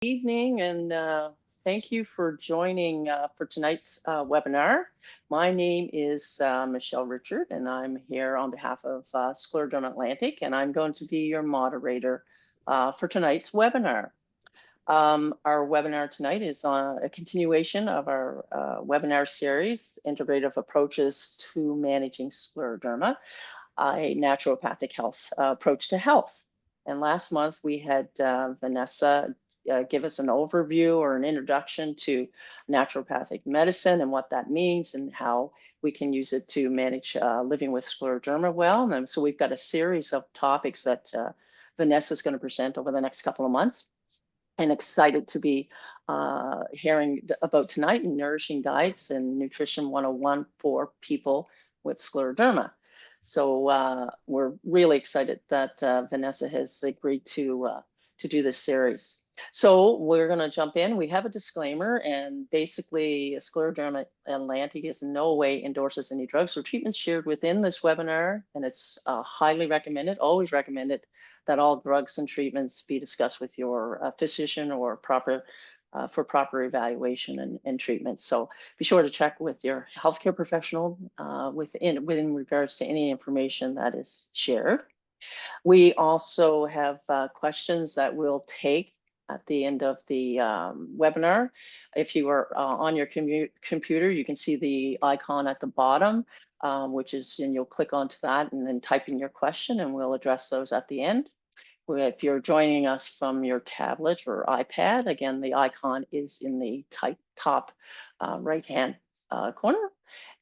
Evening, and thank you for joining for tonight's webinar. My name is Michelle Richard, and I'm here on behalf of Scleroderma Atlantic, and I'm going to be your moderator for tonight's webinar. Our webinar tonight is on a continuation of our webinar series, Integrative Approaches to Managing Scleroderma, a naturopathic health approach to health. And last month we had Vanessa give us an overview or an introduction to naturopathic medicine and what that means and how we can use it to manage living with scleroderma well. And so we've got a series of topics that Vanessa is going to present over the next couple of months. And excited to be hearing about tonight, Nourishing Diets and Nutrition 101 for people with scleroderma. So we're really excited that Vanessa has agreed to do this series. So we're going to jump in. We have a disclaimer, and basically Scleroderma Atlantic is in no way endorses any drugs or treatments shared within this webinar, and it's highly recommended, always recommended, that all drugs and treatments be discussed with your physician or for proper evaluation and treatment. So be sure to check with your healthcare professional within regards to any information that is shared. We also have questions that we'll take at the end of the webinar. If you are on your computer, you can see the icon at the bottom, and you'll click onto that and then type in your question, and we'll address those at the end. If you're joining us from your tablet or iPad, again, the icon is in the top right-hand corner.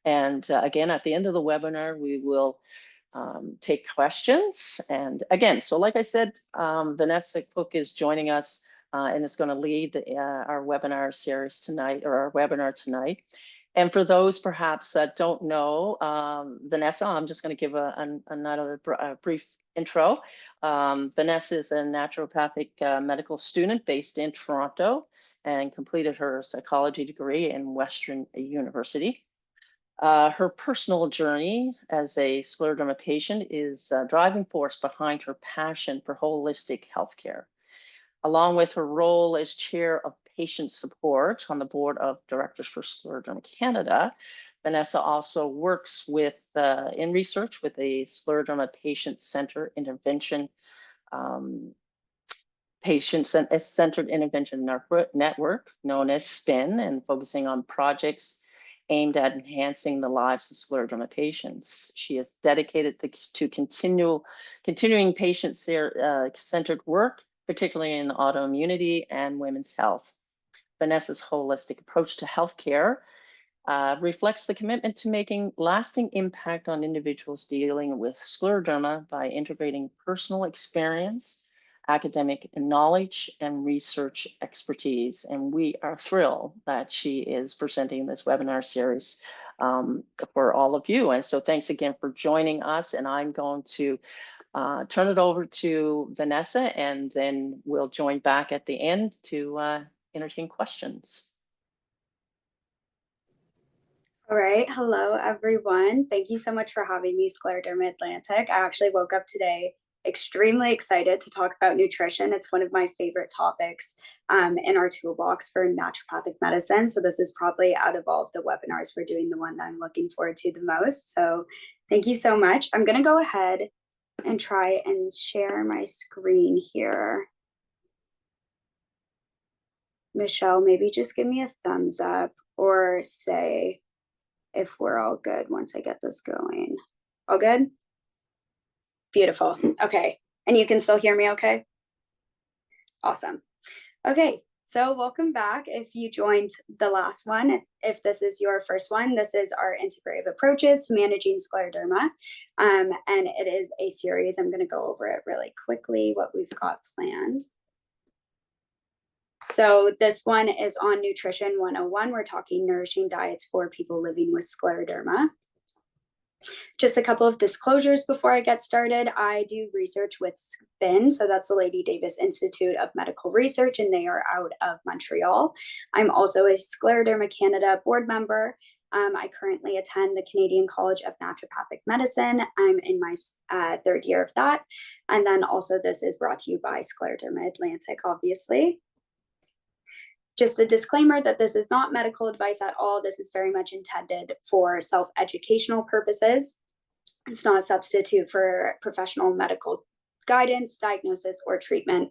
And again, at the end of the webinar, we will take questions. And again, so like I said, Vanessa Cook is joining us and is going to lead our webinar series tonight, or our webinar tonight. And for those perhaps that don't know Vanessa, I'm just going to give another brief intro. Vanessa is a naturopathic medical student based in Toronto and completed her psychology degree in Western University. Her personal journey as a scleroderma patient is a driving force behind her passion for holistic healthcare. Along with her role as chair of patient support on the board of directors for Scleroderma Canada, Vanessa also works in research with the Scleroderma Patient-Centered Intervention Patient-Centered Intervention Network, known as SPIN, and focusing on projects aimed at enhancing the lives of scleroderma patients. She is dedicated to continuing patient-centered work, particularly in autoimmunity and women's health. Vanessa's holistic approach to healthcare reflects the commitment to making lasting impact on individuals dealing with scleroderma by integrating personal experience, academic knowledge, and research expertise. And we are thrilled that she is presenting this webinar series for all of you. And so thanks again for joining us. And I'm going to turn it over to Vanessa, and then we'll join back at the end to entertain questions. All right. Hello, everyone. Thank you so much for having me, Scleroderma Atlantic. I actually woke up today extremely excited to talk about nutrition. It's one of my favorite topics in our toolbox for naturopathic medicine. So this is probably, out of all of the webinars we're doing, the one that I'm looking forward to the most. So thank you so much. I'm going to go ahead and try and share my screen here. Michelle, maybe just give me a thumbs up or say if we're all good once I get this going. All good? Beautiful. Okay. And you can still hear me okay? Awesome. Okay. So welcome back. If you joined the last one, if this is your first one, this is our Integrative Approaches to Managing Scleroderma. And it is a series. I'm going to go over it really quickly, what we've got planned. So this one is on Nutrition 101. We're talking nourishing diets for people living with scleroderma. Just a couple of disclosures before I get started. I do research with SPIN, so that's the Lady Davis Institute of Medical Research, and they are out of Montreal. I'm also a Scleroderma Canada board member. I currently attend the Canadian College of Naturopathic Medicine. I'm in my third year of that. And then also this is brought to you by Scleroderma Atlantic, obviously. Just a disclaimer that this is not medical advice at all. This is very much intended for self-educational purposes. It's not a substitute for professional medical guidance, diagnosis, or treatment.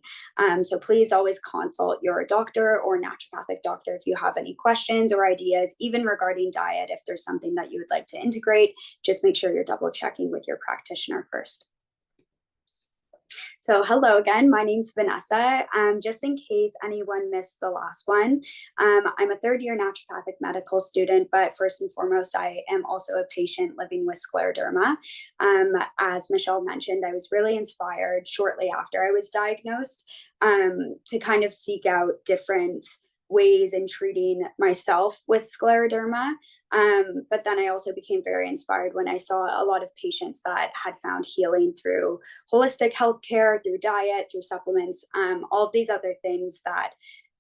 So please always consult your doctor or naturopathic doctor if you have any questions or ideas, even regarding diet. If there's something that you would like to integrate, just make sure you're double checking with your practitioner first. So hello again, my name's Vanessa. Just in case anyone missed the last one, I'm a third-year naturopathic medical student, but first and foremost, I am also a patient living with scleroderma. As Michelle mentioned, I was really inspired shortly after I was diagnosed to kind of seek out different ways in treating myself with scleroderma. But then I also became very inspired when I saw a lot of patients that had found healing through holistic healthcare, through diet, through supplements, all of these other things that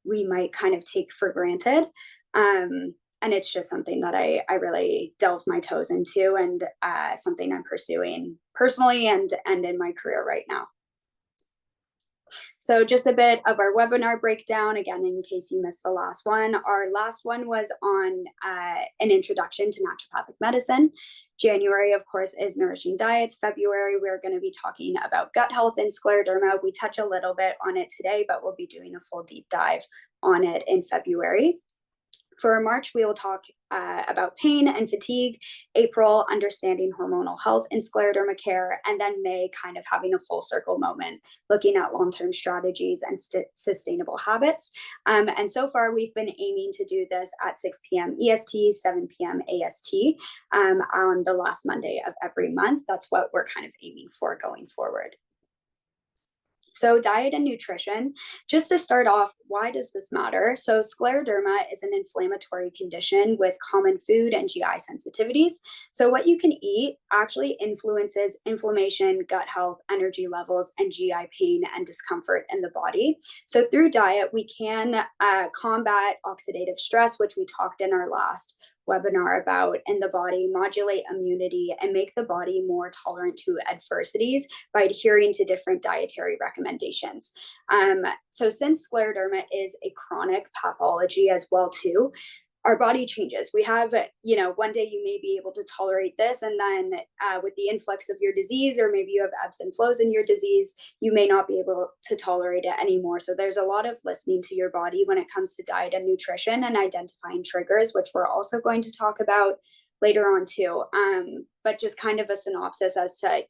we might kind of take for granted. And it's just something that I really delved my toes into, and something I'm pursuing personally and in my career right now. So just a bit of our webinar breakdown, again, in case you missed the last one. Our last one was on an introduction to naturopathic medicine. January, of course, is Nourishing Diets. February, we're going to be talking about gut health and scleroderma. We touch a little bit on it today, but we'll be doing a full deep dive on it in February. For March, we will talk about pain and fatigue. April, understanding hormonal health and scleroderma care. And then May, kind of having a full circle moment, looking at long-term strategies and sustainable habits. And so far, we've been aiming to do this at 6 p.m. EST, 7 p.m. AST on the last Monday of every month. That's what we're kind of aiming for going forward. So diet and nutrition, just to start off, why does this matter? So scleroderma is an inflammatory condition with common food and GI sensitivities. So what you can eat actually influences inflammation, gut health, energy levels, and GI pain and discomfort in the body. So through diet, we can combat oxidative stress, which we talked in our last webinar about in the body, modulate immunity, and make the body more tolerant to adversities by adhering to different dietary recommendations. So since scleroderma is a chronic pathology as well too, our body changes. We have, one day you may be able to tolerate this, and then with the influx of your disease, or maybe you have ebbs and flows in your disease, you may not be able to tolerate it anymore. So there's a lot of listening to your body when it comes to diet and nutrition, and identifying triggers, which we're also going to talk about later on too. But just kind of a synopsis as to,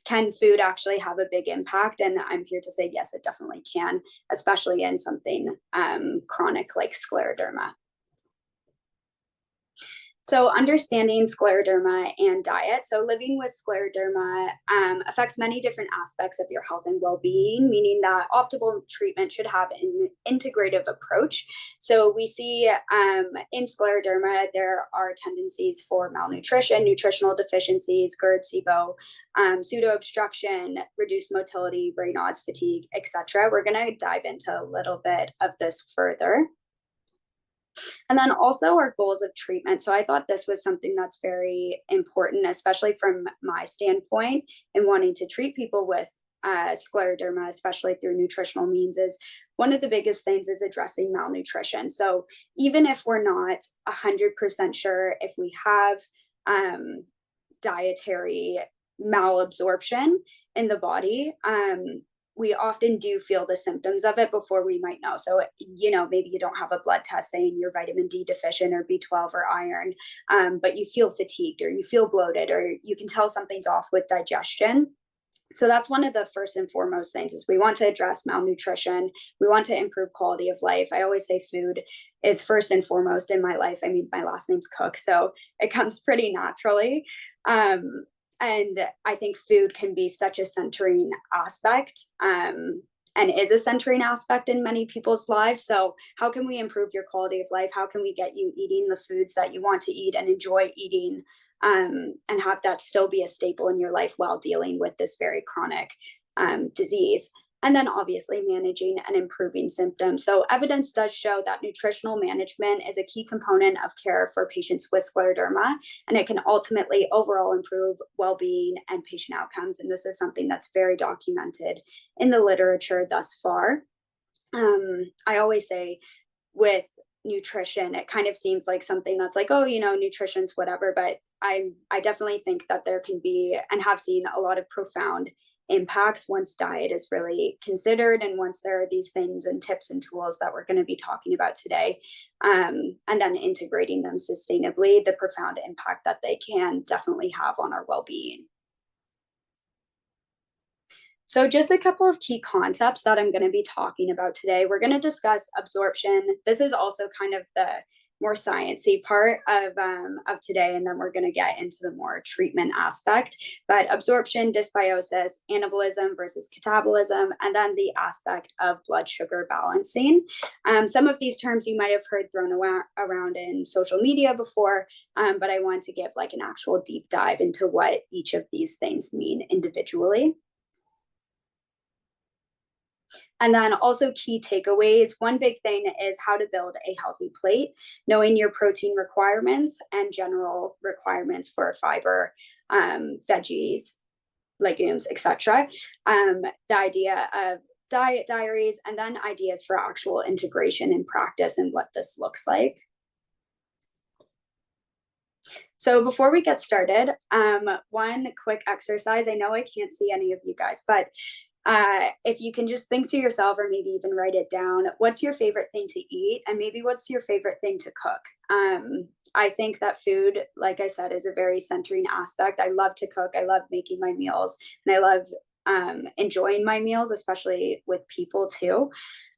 can food actually have a big impact? And I'm here to say, yes, it definitely can, especially in something chronic like scleroderma. So understanding scleroderma and diet. So living with scleroderma affects many different aspects of your health and well-being, meaning that optimal treatment should have an integrative approach. So we see in scleroderma, there are tendencies for malnutrition, nutritional deficiencies, GERD, SIBO, pseudo-obstruction, reduced motility, Raynaud's fatigue, etc. We're going to dive into a little bit of this further. And then also our goals of treatment. So I thought this was something that's very important, especially from my standpoint in wanting to treat people with scleroderma, especially through nutritional means, is one of the biggest things is addressing malnutrition. So even if we're not 100% sure if we have dietary malabsorption in the body, we often do feel the symptoms of it before we might know. So, maybe you don't have a blood test saying you're vitamin D deficient or B12 or iron, but you feel fatigued or you feel bloated, or you can tell something's off with digestion. So that's one of the first and foremost things is we want to address malnutrition. We want to improve quality of life. I always say food is first and foremost in my life. I mean, my last name's Cook, so it comes pretty naturally. And I think food can be such a centering aspect and is a centering aspect in many people's lives. So how can we improve your quality of life? How can we get you eating the foods that you want to eat and enjoy eating, and have that still be a staple in your life while dealing with this very chronic disease? And then obviously managing and improving symptoms. So evidence does show that nutritional management is a key component of care for patients with scleroderma, and it can ultimately overall improve well-being and patient outcomes. And this is something that's very documented in the literature thus far. I always say with nutrition, it kind of seems like something that's like, oh, nutrition's whatever, but I definitely think that there can be, and have seen, a lot of profound impacts once diet is really considered, and once there are these things and tips and tools that we're going to be talking about today, and then integrating them sustainably, the profound impact that they can definitely have on our well-being. So just a couple of key concepts that I'm going to be talking about today. We're going to discuss absorption. This is also kind of the more sciencey part of today, and then we're going to get into the more treatment aspect. But absorption, dysbiosis, anabolism versus catabolism, and then the aspect of blood sugar balancing. Some of these terms you might have heard thrown around in social media before, but I want to give like an actual deep dive into what each of these things mean individually. And then also key takeaways. One big thing is how to build a healthy plate, knowing your protein requirements and general requirements for fiber, veggies, legumes, etc. The idea of diet diaries, and then ideas for actual integration in practice and what this looks like. So before we get started, one quick exercise. I know I can't see any of you guys, but if you can just think to yourself, or maybe even write it down, what's your favorite thing to eat, and maybe what's your favorite thing to cook? I think that food, like I said, is a very centering aspect. I love to cook. I love making my meals, and I love enjoying my meals, especially with people too.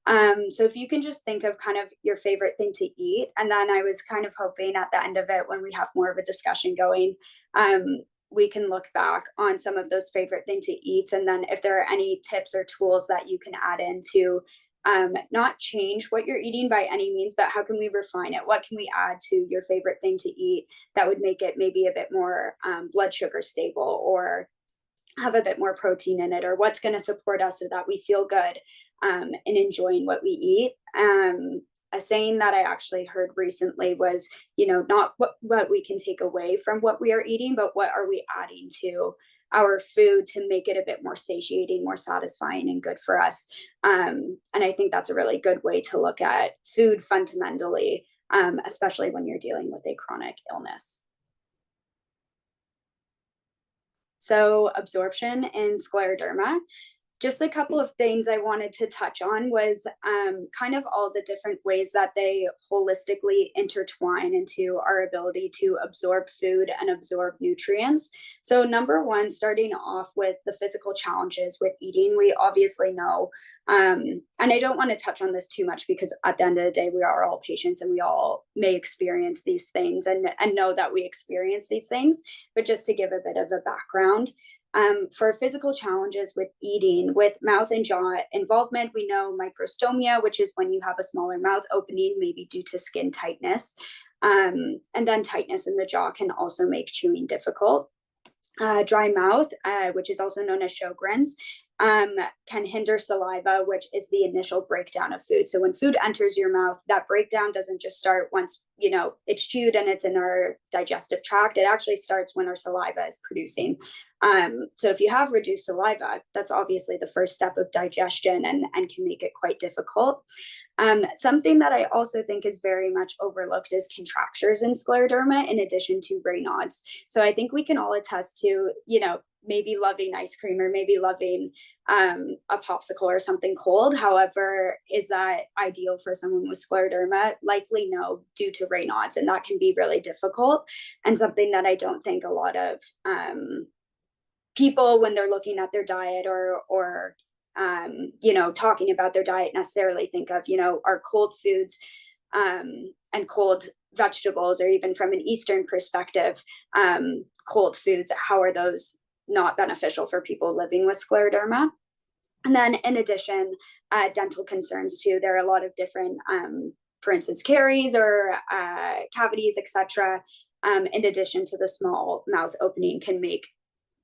So if you can just think of kind of your favorite thing to eat, and then I was kind of hoping at the end of it, when we have more of a discussion going, we can look back on some of those favorite thing to eat, and then if there are any tips or tools that you can add in to not change what you're eating by any means, but how can we refine it? What can we add to your favorite thing to eat that would make it maybe a bit more blood sugar stable, or have a bit more protein in it, or what's going to support us so that we feel good in enjoying what we eat. A saying that I actually heard recently was, not what we can take away from what we are eating, but what are we adding to our food to make it a bit more satiating, more satisfying, and good for us. And I think that's a really good way to look at food fundamentally, especially when you're dealing with a chronic illness. So absorption in scleroderma. Just a couple of things I wanted to touch on was kind of all the different ways that they holistically intertwine into our ability to absorb food and absorb nutrients. So number one, starting off with the physical challenges with eating, we obviously know, and I don't want to touch on this too much because at the end of the day, we are all patients and we all may experience these things and know that we experience these things, but just to give a bit of a background. For physical challenges with eating, with mouth and jaw involvement, we know microstomia, which is when you have a smaller mouth opening, maybe due to skin tightness. And then tightness in the jaw can also make chewing difficult. Dry mouth, which is also known as Sjogren's, can hinder saliva, which is the initial breakdown of food. So when food enters your mouth, that breakdown doesn't just start once, it's chewed and it's in our digestive tract. It actually starts when our saliva is producing. So if you have reduced saliva, that's obviously the first step of digestion and can make it quite difficult. Something that I also think is very much overlooked is contractures in scleroderma, in addition to Raynaud's. So I think we can all attest to, maybe loving ice cream or maybe loving a popsicle or something cold. However, is that ideal for someone with scleroderma? Likely no, due to Raynaud's, and that can be really difficult, and something that I don't think a lot of people, when they're looking at their diet or talking about their diet, necessarily think of, our cold foods and cold vegetables, or even from an Eastern perspective, cold foods, how are those not beneficial for people living with scleroderma? And then in addition, dental concerns too. There are a lot of different, for instance, caries or cavities, etc. In addition to the small mouth opening, can make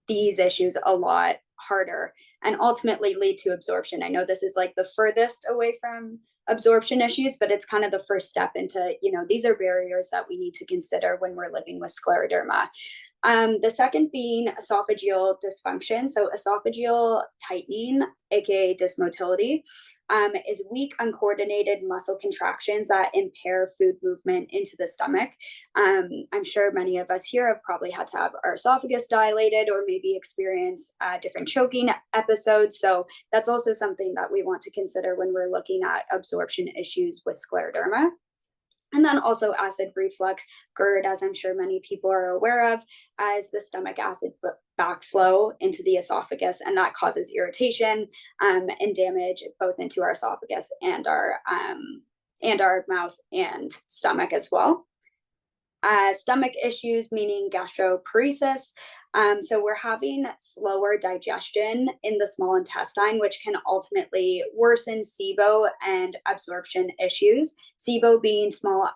these issues a lot harder and ultimately lead to absorption. I know this is like the furthest away from absorption issues, but it's kind of the first step into, these are barriers that we need to consider when we're living with scleroderma. The second being esophageal dysfunction. So esophageal tightening, aka dysmotility, is weak, uncoordinated muscle contractions that impair food movement into the stomach. I'm sure many of us here have probably had to have our esophagus dilated or maybe experience different choking episodes. So that's also something that we want to consider when we're looking at absorption issues with scleroderma. And then also acid reflux, GERD, as I'm sure many people are aware of, as the stomach acid backflow into the esophagus, and that causes irritation and damage both into our esophagus and our mouth and stomach as well. Stomach issues, meaning gastroparesis. So we're having slower digestion in the small intestine, which can ultimately worsen SIBO and absorption issues. SIBO being small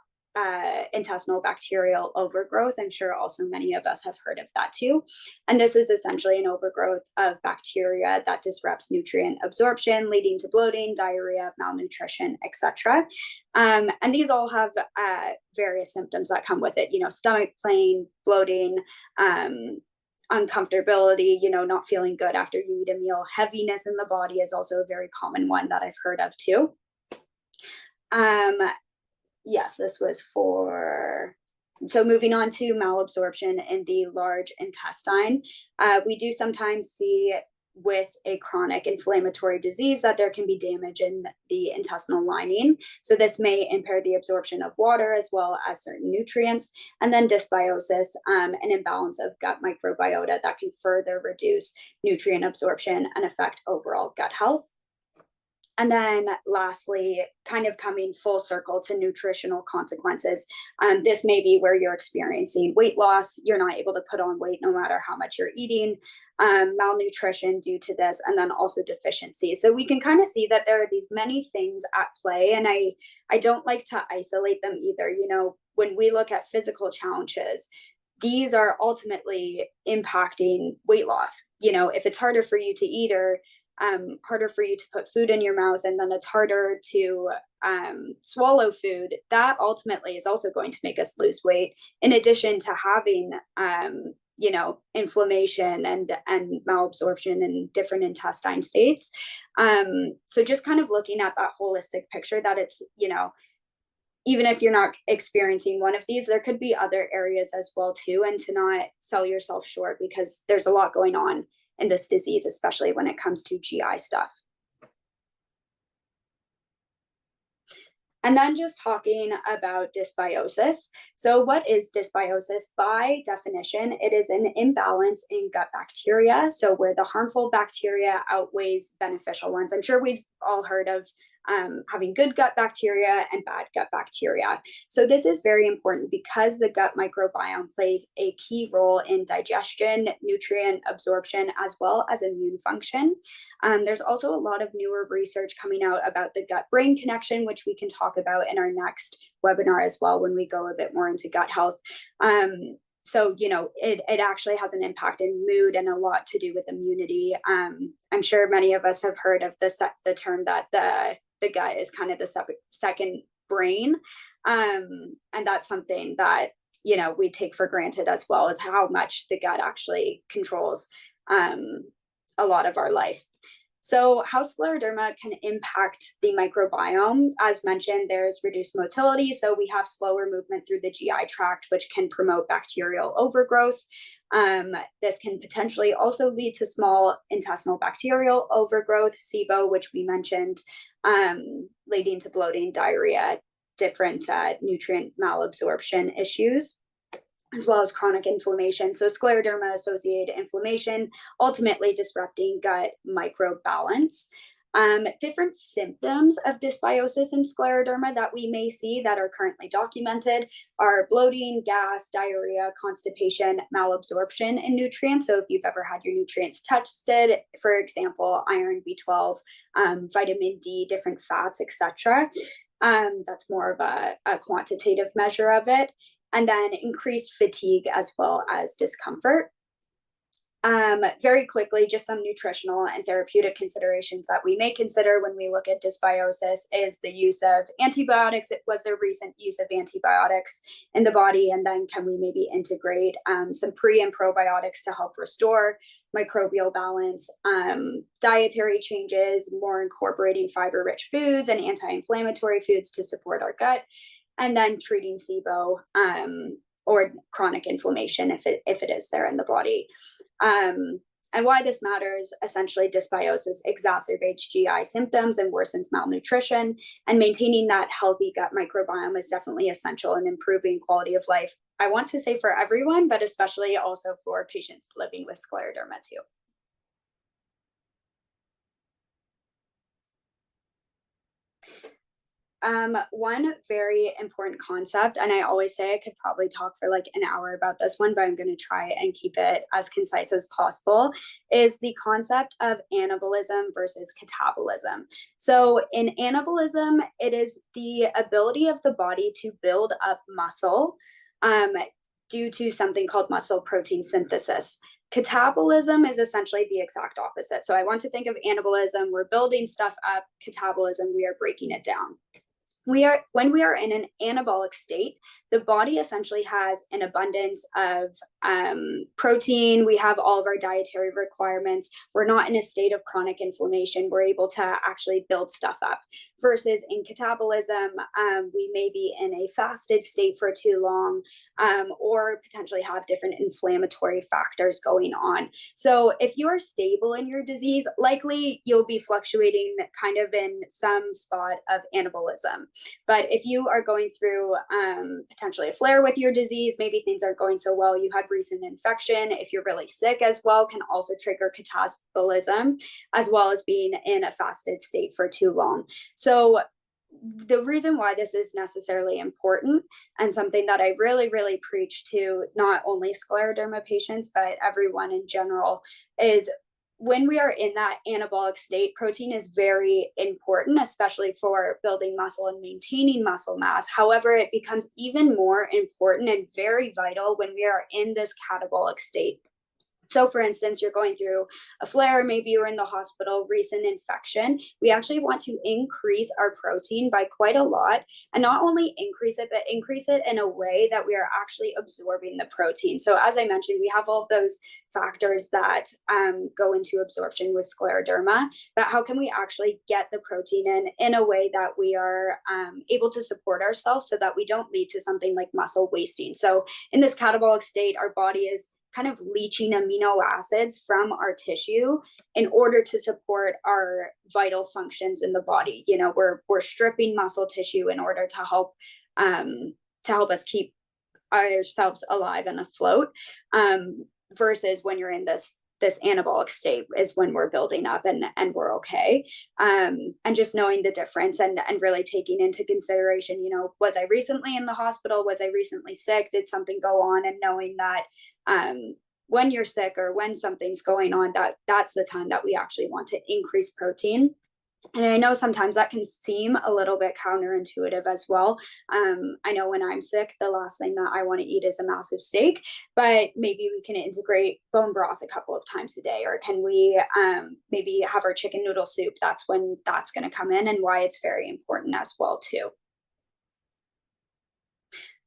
intestinal bacterial overgrowth. I'm sure also many of us have heard of that too. And this is essentially an overgrowth of bacteria that disrupts nutrient absorption, leading to bloating, diarrhea, malnutrition, etc. And these all have various symptoms that come with it, stomach pain, bloating, uncomfortability, not feeling good after you eat a meal. Heaviness in the body is also a very common one that I've heard of too. Yes, this was so moving on to malabsorption in the large intestine. We do sometimes see with a chronic inflammatory disease that there can be damage in the intestinal lining. So this may impair the absorption of water as well as certain nutrients. And then dysbiosis, an imbalance of gut microbiota that can further reduce nutrient absorption and affect overall gut health. And then lastly, kind of coming full circle to nutritional consequences. This may be where you're experiencing weight loss. You're not able to put on weight no matter how much you're eating, malnutrition due to this, and then also deficiency. So we can kind of see that there are these many things at play, and I don't like to isolate them either. When we look at physical challenges, these are ultimately impacting weight loss. If it's harder for you to eat or harder for you to put food in your mouth, and then it's harder to swallow food, that ultimately is also going to make us lose weight, in addition to having inflammation and malabsorption in different intestine states. So just kind of looking at that holistic picture, that it's even if you're not experiencing one of these, there could be other areas as well too, and to not sell yourself short, because there's a lot going on in this disease, especially when it comes to GI stuff. And then just talking about dysbiosis. So what is dysbiosis? By definition, it is an imbalance in gut bacteria. So where the harmful bacteria outweighs beneficial ones. I'm sure we've all heard of having good gut bacteria and bad gut bacteria. So this is very important because the gut microbiome plays a key role in digestion, nutrient absorption, as well as immune function. There's also a lot of newer research coming out about the gut-brain connection, which we can talk about in our next webinar as well when we go a bit more into gut health. So, it actually has an impact in mood and a lot to do with immunity. I'm sure many of us have heard of the term that the gut is kind of the second brain. And that's something that, we take for granted as well, as how much the gut actually controls a lot of our life. So how scleroderma can impact the microbiome? As mentioned, there's reduced motility. So we have slower movement through the GI tract, which can promote bacterial overgrowth. This can potentially also lead to small intestinal bacterial overgrowth, SIBO, which we mentioned, leading to bloating, diarrhea, different nutrient malabsorption issues, as well as chronic inflammation. So scleroderma-associated inflammation, ultimately disrupting gut microbalance. Different symptoms of dysbiosis and scleroderma that we may see that are currently documented are bloating, gas, diarrhea, constipation, malabsorption in nutrients. So if you've ever had your nutrients tested, for example, iron, B12, vitamin D, different fats, etc., that's more of a quantitative measure of it. And then increased fatigue as well as discomfort. Very quickly, just some nutritional and therapeutic considerations that we may consider when we look at dysbiosis is the use of antibiotics. It was a recent use of antibiotics in the body, and then can we maybe integrate some pre and probiotics to help restore microbial balance, dietary changes, more incorporating fiber-rich foods and anti-inflammatory foods to support our gut, and then treating SIBO or chronic inflammation if it is there in the body. And why this matters, essentially dysbiosis exacerbates GI symptoms and worsens malnutrition, and maintaining that healthy gut microbiome is definitely essential in improving quality of life. I want to say for everyone, but especially also for patients living with scleroderma too. One very important concept, and I always say I could probably talk for like an hour about this one, but I'm going to try and keep it as concise as possible, is the concept of anabolism versus catabolism. So in anabolism, it is the ability of the body to build up muscle due to something called muscle protein synthesis. Catabolism is essentially the exact opposite. So I want to think of anabolism, we're building stuff up. Catabolism, we are breaking it down. When we are in an anabolic state, the body essentially has an abundance of protein. We have all of our dietary requirements. We're not in a state of chronic inflammation. We're able to actually build stuff up. Versus in catabolism, we may be in a fasted state for too long, or potentially have different inflammatory factors going on. So if you are stable in your disease, likely you'll be fluctuating kind of in some spot of anabolism. But if you are going through potentially a flare with your disease, maybe things aren't going so well, you had recent infection, if you're really sick as well, can also trigger catabolism, as well as being in a fasted state for too long. So the reason why this is necessarily important, and something that I really, really preach to not only scleroderma patients, but everyone in general, is when we are in that anabolic state, protein is very important, especially for building muscle and maintaining muscle mass. However, it becomes even more important and very vital when we are in this catabolic state. So for instance, you're going through a flare, maybe you're in the hospital, recent infection. We actually want to increase our protein by quite a lot, and not only increase it, but increase it in a way that we are actually absorbing the protein. So as I mentioned, we have all of those factors that go into absorption with scleroderma, but how can we actually get the protein in a way that we are able to support ourselves so that we don't lead to something like muscle wasting? So in this catabolic state, our body is kind of leaching amino acids from our tissue in order to support our vital functions in the body. You know, we're stripping muscle tissue in order to help us keep ourselves alive and afloat. Versus when you're in this anabolic state is when we're building up and we're okay. And just knowing the difference and really taking into consideration, you know, was I recently in the hospital? Was I recently sick? Did something go on? And knowing that when you're sick or when something's going on, that's the time that we actually want to increase protein. And I know sometimes that can seem a little bit counterintuitive as well. I know when I'm sick, the last thing that I want to eat is a massive steak, but maybe we can integrate bone broth a couple of times a day, or can we maybe have our chicken noodle soup? That's when that's going to come in, and why it's very important as well too.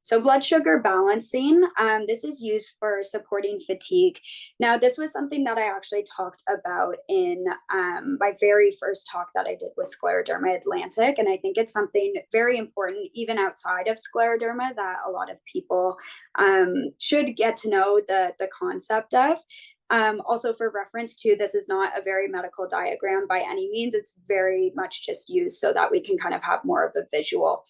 So blood sugar balancing, this is used for supporting fatigue. Now, this was something that I actually talked about in my very first talk that I did with Scleroderma Atlantic. And I think it's something very important, even outside of scleroderma, that a lot of people should get to know the concept of. Also for reference too, this is not a very medical diagram by any means. It's very much just used so that we can kind of have more of a visual.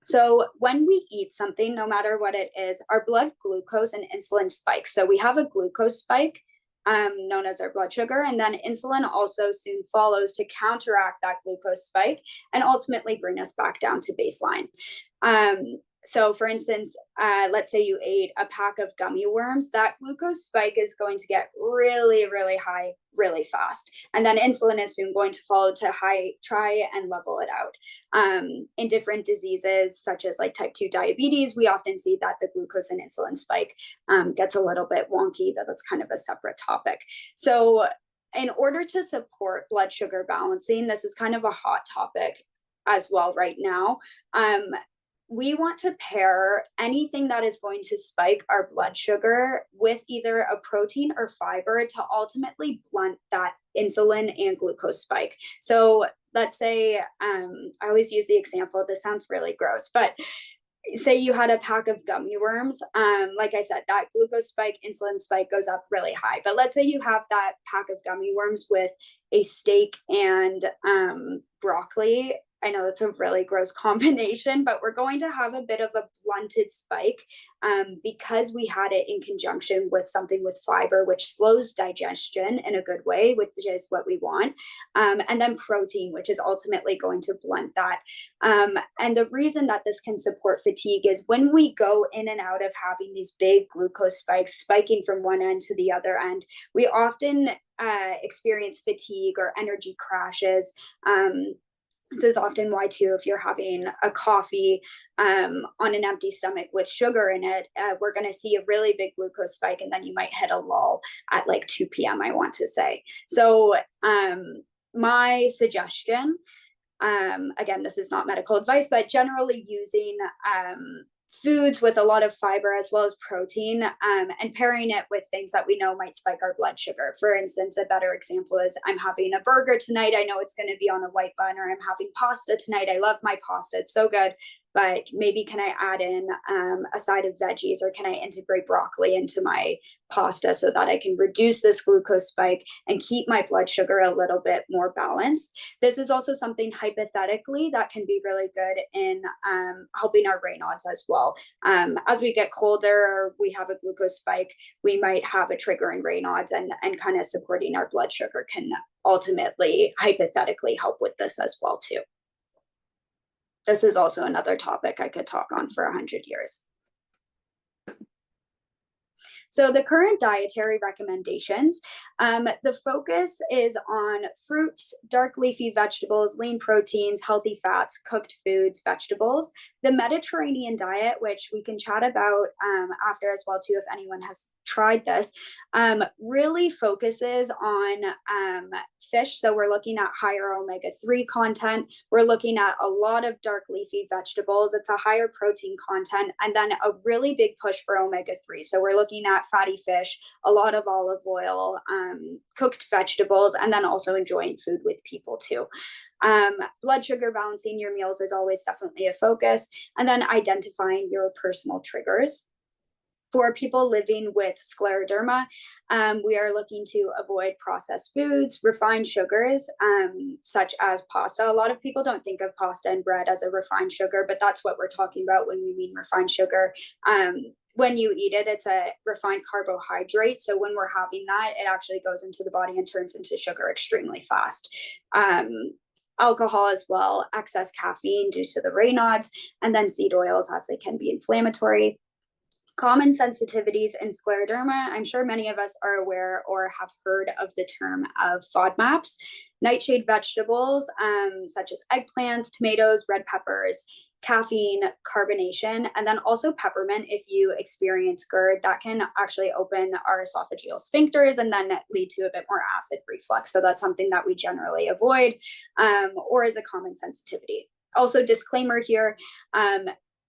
So when we eat something, no matter what it is, our blood glucose and insulin spikes. So we have a glucose spike known as our blood sugar, and then insulin also soon follows to counteract that glucose spike and ultimately bring us back down to baseline. So for instance, let's say you ate a pack of gummy worms, that glucose spike is going to get really, really high really fast. And then insulin is soon going to follow to try and level it out. In different diseases, such as like type 2 diabetes, we often see that the glucose and insulin spike gets a little bit wonky, but that's kind of a separate topic. So in order to support blood sugar balancing, this is kind of a hot topic as well right now. We want to pair anything that is going to spike our blood sugar with either a protein or fiber to ultimately blunt that insulin and glucose spike. So let's say, I always use the example, this sounds really gross, but say you had a pack of gummy worms. Like I said, that glucose spike, insulin spike goes up really high. But let's say you have that pack of gummy worms with a steak and broccoli. I know that's a really gross combination, but we're going to have a bit of a blunted spike because we had it in conjunction with something with fiber, which slows digestion in a good way, which is what we want. And then protein, which is ultimately going to blunt that. And the reason that this can support fatigue is when we go in and out of having these big glucose spikes, spiking from one end to the other end, we often experience fatigue or energy crashes. This is often why, too, if you're having a coffee on an empty stomach with sugar in it, we're going to see a really big glucose spike, and then you might hit a lull at like 2 p.m., I want to say. So my suggestion, again, this is not medical advice, but generally using foods with a lot of fiber as well as protein, and pairing it with things that we know might spike our blood sugar. For instance, a better example is I'm having a burger tonight. I know it's going to be on a white bun, or I'm having pasta tonight. I love my pasta. It's so good. But maybe can I add in a side of veggies, or can I integrate broccoli into my pasta so that I can reduce this glucose spike and keep my blood sugar a little bit more balanced? This is also something hypothetically that can be really good in helping our Raynaud's as well. As we get colder, or we have a glucose spike, we might have a trigger in Raynaud's, and kind of supporting our blood sugar can ultimately, hypothetically, help with this as well too. This is also another topic I could talk on for 100 years. So the current dietary recommendations, the focus is on fruits, dark leafy vegetables, lean proteins, healthy fats, cooked foods, vegetables. The Mediterranean diet, which we can chat about after as well too, if anyone has tried this, really focuses on fish. So we're looking at higher omega-3 content. We're looking at a lot of dark leafy vegetables. It's a higher protein content, and then a really big push for omega-3. So we're looking at fatty fish, a lot of olive oil, cooked vegetables, and then also enjoying food with people too. Blood sugar balancing your meals is always definitely a focus, and then identifying your personal triggers. For people living with scleroderma, we are looking to avoid processed foods, refined sugars, such as pasta. A lot of people don't think of pasta and bread as a refined sugar, but that's what we're talking about when we mean refined sugar. When you eat it, it's a refined carbohydrate. So when we're having that, it actually goes into the body and turns into sugar extremely fast. Alcohol as well, excess caffeine due to the Raynaud's, and then seed oils, as they can be inflammatory. Common sensitivities in scleroderma. I'm sure many of us are aware or have heard of the term of FODMAPs. Nightshade vegetables, such as eggplants, tomatoes, red peppers, caffeine, carbonation, and then also peppermint. If you experience GERD, that can actually open our esophageal sphincters and then lead to a bit more acid reflux. So that's something that we generally avoid, or is a common sensitivity. Also, disclaimer here,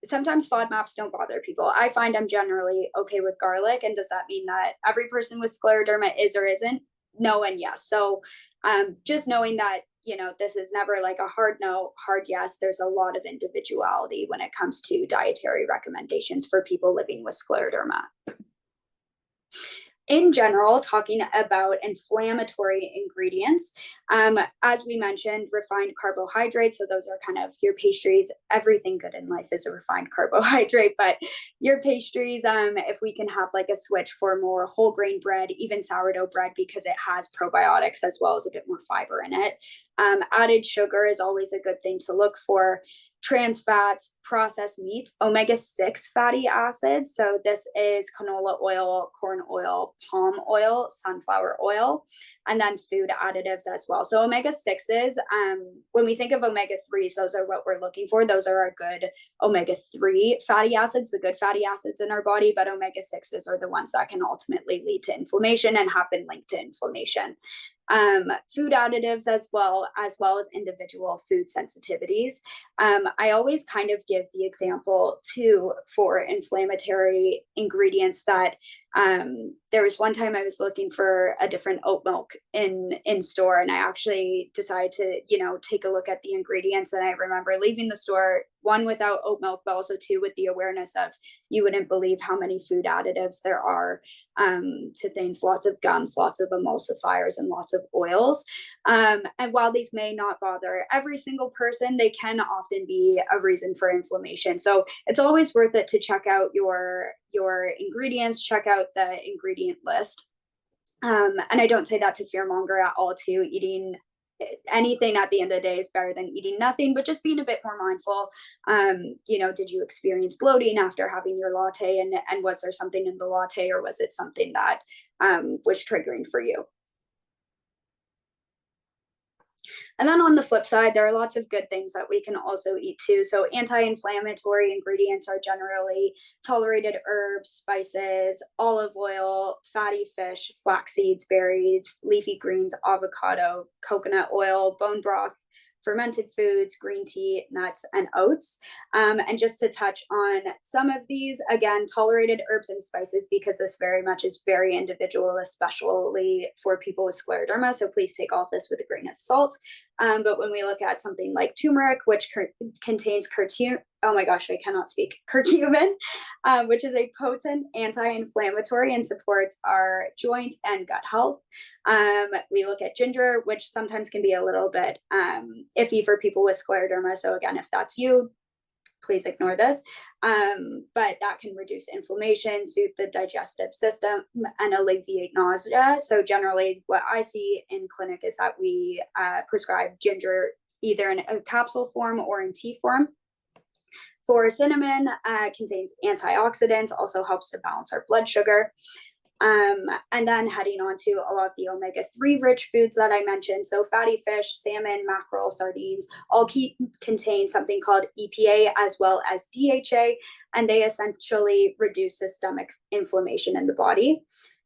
sometimes FODMAPs don't bother people. I find I'm generally okay with garlic. And does that mean that every person with scleroderma is or isn't? No and yes. So just knowing that, you know, this is never like a hard no, hard yes. There's a lot of individuality when it comes to dietary recommendations for people living with scleroderma. In general, talking about inflammatory ingredients, as we mentioned, refined carbohydrates. So those are kind of your pastries. Everything good in life is a refined carbohydrate, but your pastries, if we can have like a switch for more whole grain bread, even sourdough bread, because it has probiotics as well as a bit more fiber in it. Added sugar is always a good thing to look for. trans fats, processed meats, omega-6 fatty acids. So this is canola oil, corn oil, palm oil, sunflower oil, and then food additives as well. So omega-6s, when we think of omega-3s, those are what we're looking for. Those are our good omega-3 fatty acids, the good fatty acids in our body, but omega-6s are the ones that can ultimately lead to inflammation and have been linked to inflammation. Food additives as well as individual food sensitivities. I always kind of give the example too for inflammatory ingredients that there was one time I was looking for a different oat milk in store, and I actually decided to, take a look at the ingredients. And I remember leaving the store, one, without oat milk, but also two, with the awareness of, you wouldn't believe how many food additives there are to things, lots of gums, lots of emulsifiers, and lots of oils. And while these may not bother every single person, they can often be a reason for inflammation. So it's always worth it to check out your ingredients, check out the ingredient list. And I don't say that to fearmonger at all too. Eating anything at the end of the day is better than eating nothing, but just being a bit more mindful. Did you experience bloating after having your latte, and was there something in the latte, or was it something that was triggering for you? And then on the flip side, there are lots of good things that we can also eat too. So anti-inflammatory ingredients are generally tolerated herbs, spices, olive oil, fatty fish, flax seeds, berries, leafy greens, avocado, coconut oil, bone broth, fermented foods, green tea, nuts, and oats. And just to touch on some of these, again, tolerated herbs and spices, because this very much is very individual, especially for people with scleroderma. So please take all of this with a grain of salt. But when we look at something like turmeric, which contains curcumin, which is a potent anti-inflammatory and supports our joint and gut health. We look at ginger, which sometimes can be a little bit iffy for people with scleroderma. So again, if that's you, please ignore this. But that can reduce inflammation, soothe the digestive system, and alleviate nausea. So generally what I see in clinic is that we prescribe ginger either in a capsule form or in tea form. For cinnamon, contains antioxidants, also helps to balance our blood sugar. And then heading on to a lot of the omega-3 rich foods that I mentioned. So fatty fish, salmon, mackerel, sardines, all contain something called EPA as well as DHA, and they essentially reduce systemic inflammation in the body.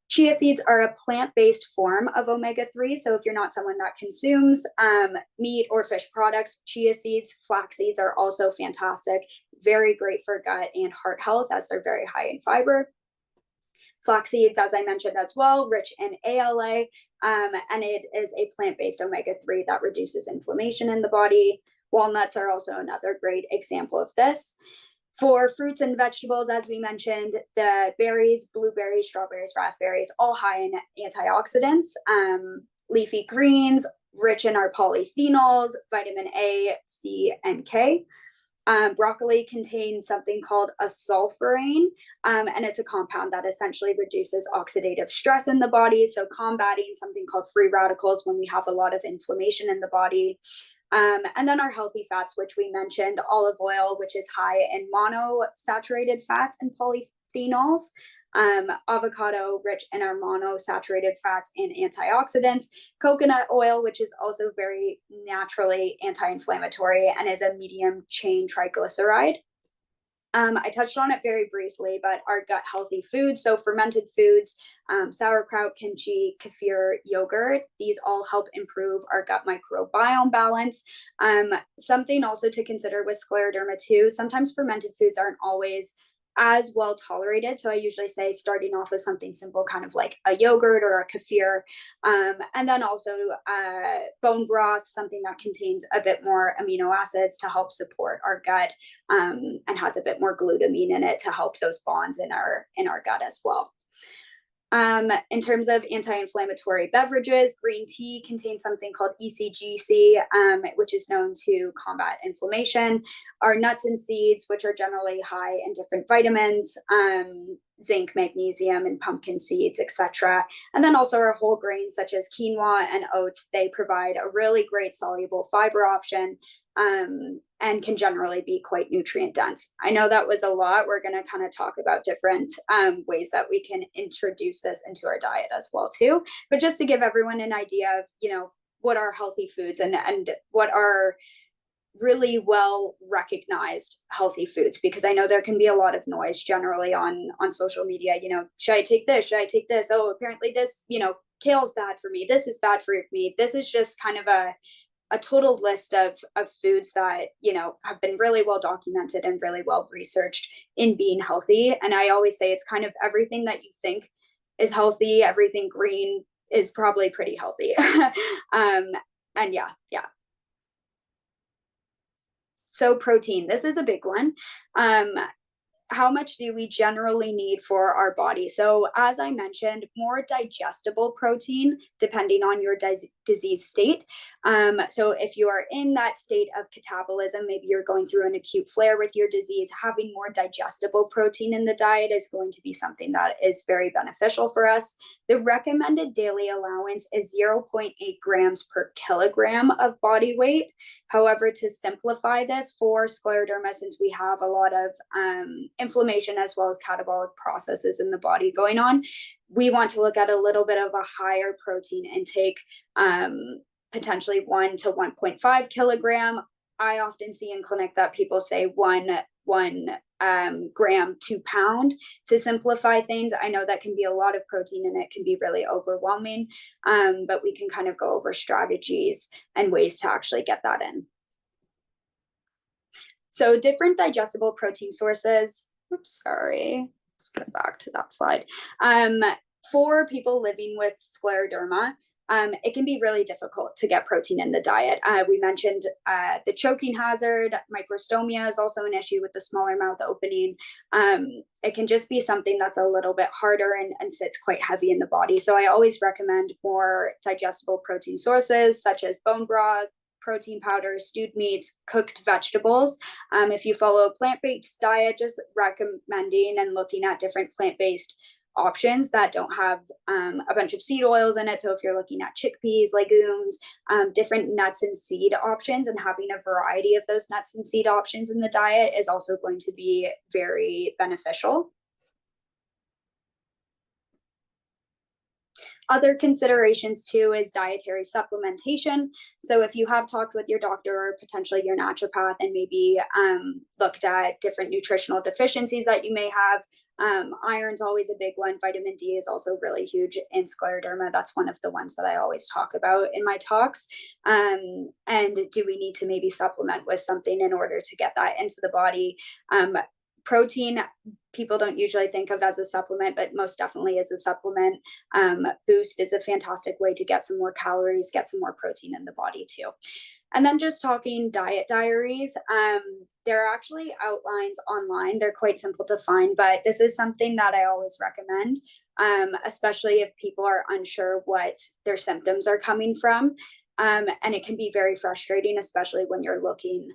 Chia seeds are a plant-based form of omega-3. So if you're not someone that consumes meat or fish products, chia seeds, flax seeds are also fantastic. Very great for gut and heart health, as they're very high in fiber. Flax seeds, as I mentioned as well, rich in ALA, and it is a plant-based omega-3 that reduces inflammation in the body. Walnuts are also another great example of this. For fruits and vegetables, as we mentioned, the berries, blueberries, strawberries, raspberries, all high in antioxidants. Leafy greens, rich in our polyphenols, vitamin A, C, and K. Broccoli contains something called a sulforaphane, and it's a compound that essentially reduces oxidative stress in the body, so combating something called free radicals when we have a lot of inflammation in the body. And then our healthy fats, which we mentioned, olive oil, which is high in monosaturated fats and polyphenols. Avocado, rich in our monosaturated fats and antioxidants. Coconut oil, which is also very naturally anti-inflammatory and is a medium chain triglyceride. I touched on it very briefly, but our gut healthy foods, so fermented foods, sauerkraut, kimchi, kefir, yogurt, these all help improve our gut microbiome balance. Something also to consider with scleroderma too, sometimes fermented foods aren't always as well tolerated. So I usually say starting off with something simple, kind of like a yogurt or a kefir. And then also bone broth, something that contains a bit more amino acids to help support our gut, and has a bit more glutamine in it to help those bonds in our gut as well. In terms of anti-inflammatory beverages, green tea contains something called ECGC, which is known to combat inflammation. Our nuts and seeds, which are generally high in different vitamins, zinc, magnesium, and pumpkin seeds, etc. And then also our whole grains, such as quinoa and oats, they provide a really great soluble fiber option. and can generally be quite nutrient dense. I know that was a lot. We're going to kind of talk about different ways that we can introduce this into our diet as well too. But just to give everyone an idea of, what are healthy foods and what are really well recognized healthy foods, because I know there can be a lot of noise generally on social media. Should I take this? Should I take this? Oh, apparently this, kale's bad for me. This is bad for me. This is just kind of a total list of foods that, have been really well documented and really well researched in being healthy. And I always say it's kind of everything that you think is healthy, everything green is probably pretty healthy. And yeah. So protein, this is a big one. How much do we generally need for our body? So as I mentioned, more digestible protein, depending on your disease state. So if you are in that state of catabolism, maybe you're going through an acute flare with your disease, having more digestible protein in the diet is going to be something that is very beneficial for us. The recommended daily allowance is 0.8 grams per kilogram of body weight. However, to simplify this for scleroderma, since we have a lot of inflammation as well as catabolic processes in the body going on, we want to look at a little bit of a higher protein intake, potentially 1 to 1.5 kilogram. I often see in clinic that people say one gram to pound to simplify things. I know that can be a lot of protein and it can be really overwhelming, but we can kind of go over strategies and ways to actually get that in. So different digestible protein sources. Oops, sorry. Let's go back to that slide. For people living with scleroderma, it can be really difficult to get protein in the diet. We mentioned the choking hazard. Microstomia is also an issue with the smaller mouth opening. It can just be something that's a little bit harder and sits quite heavy in the body. So I always recommend more digestible protein sources, such as bone broth, protein powder, stewed meats, cooked vegetables. If you follow a plant-based diet, just recommending and looking at different plant-based options that don't have a bunch of seed oils in it. So if you're looking at chickpeas, legumes, different nuts and seed options, and having a variety of those nuts and seed options in the diet is also going to be very beneficial. Other considerations too is dietary supplementation. So if you have talked with your doctor or potentially your naturopath and maybe looked at different nutritional deficiencies that you may have, iron's always a big one. Vitamin D is also really huge in scleroderma. That's one of the ones that I always talk about in my talks. And do we need to maybe supplement with something in order to get that into the body? Protein, people don't usually think of as a supplement, but most definitely is a supplement. Boost is a fantastic way to get some more calories, get some more protein in the body too. And then just talking diet diaries, there are actually outlines online. They're quite simple to find, but this is something that I always recommend, especially if people are unsure what their symptoms are coming from. And it can be very frustrating, especially when you're looking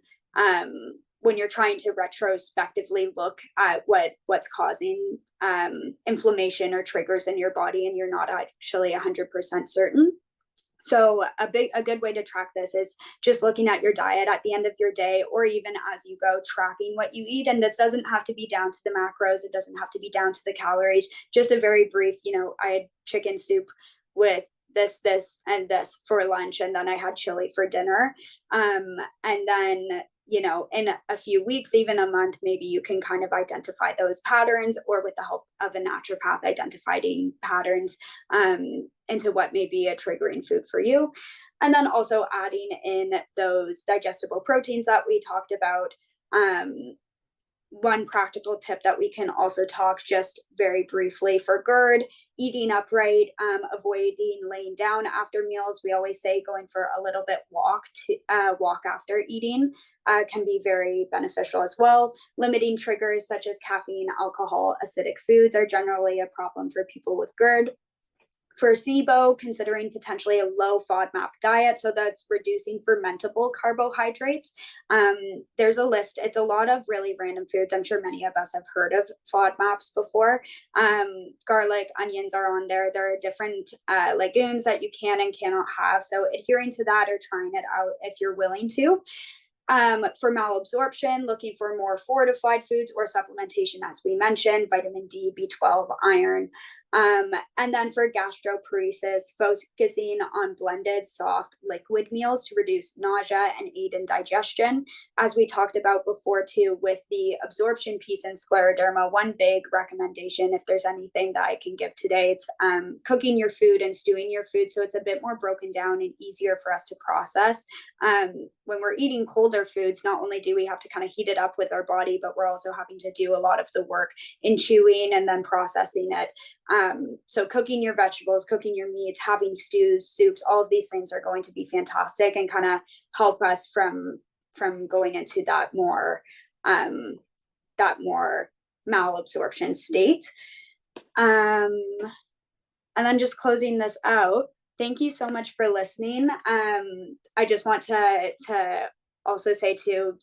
when you're trying to retrospectively look at what's causing inflammation or triggers in your body and you're not actually 100% certain. So a good way to track this is just looking at your diet at the end of your day, or even as you go, tracking what you eat. And this doesn't have to be down to the macros. It doesn't have to be down to the calories. Just a very brief, I had chicken soup with this, and this for lunch. And then I had chili for dinner. And then in a few weeks, even a month, maybe you can kind of identify those patterns, or with the help of a naturopath, identifying patterns into what may be a triggering food for you. And then also adding in those digestible proteins that we talked about. One practical tip that we can also talk just very briefly for GERD, eating upright, avoiding laying down after meals. We always say going for a little bit walk after eating can be very beneficial as well. Limiting triggers such as caffeine, alcohol, acidic foods are generally a problem for people with GERD. For SIBO, considering potentially a low FODMAP diet, so that's reducing fermentable carbohydrates. There's a list. It's a lot of really random foods. I'm sure many of us have heard of FODMAPs before. Garlic, onions are on there. There are different legumes that you can and cannot have. So adhering to that or trying it out if you're willing to. For malabsorption, looking for more fortified foods or supplementation, as we mentioned, vitamin D, B12, iron. And then for gastroparesis, focusing on blended soft liquid meals to reduce nausea and aid in digestion. As we talked about before too, with the absorption piece in scleroderma, one big recommendation, if there's anything that I can give today, it's cooking your food and stewing your food so it's a bit more broken down and easier for us to process. When we're eating colder foods, not only do we have to kind of heat it up with our body, but we're also having to do a lot of the work in chewing and then processing it. So cooking your vegetables, cooking your meats, having stews, soups, all of these things are going to be fantastic and kind of help us from going into that more malabsorption state. And then just closing this out, thank you so much for listening. I just want to also say too,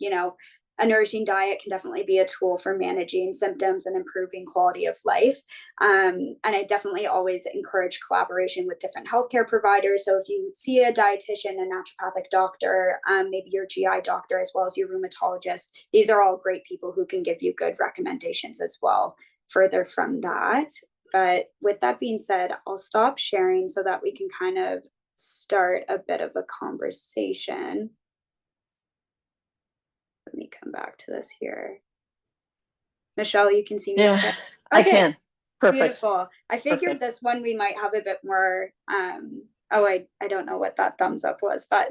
a nourishing diet can definitely be a tool for managing symptoms and improving quality of life. And I definitely always encourage collaboration with different healthcare providers. So if you see a dietitian, a naturopathic doctor, maybe your GI doctor, as well as your rheumatologist, these are all great people who can give you good recommendations as well further from that. But with that being said, I'll stop sharing so that we can kind of start a bit of a conversation. Let me come back to this here. Michelle, you can see me okay? Okay, I can. Perfect. Beautiful. I figured this one we might have a bit more, I don't know what that thumbs up was, but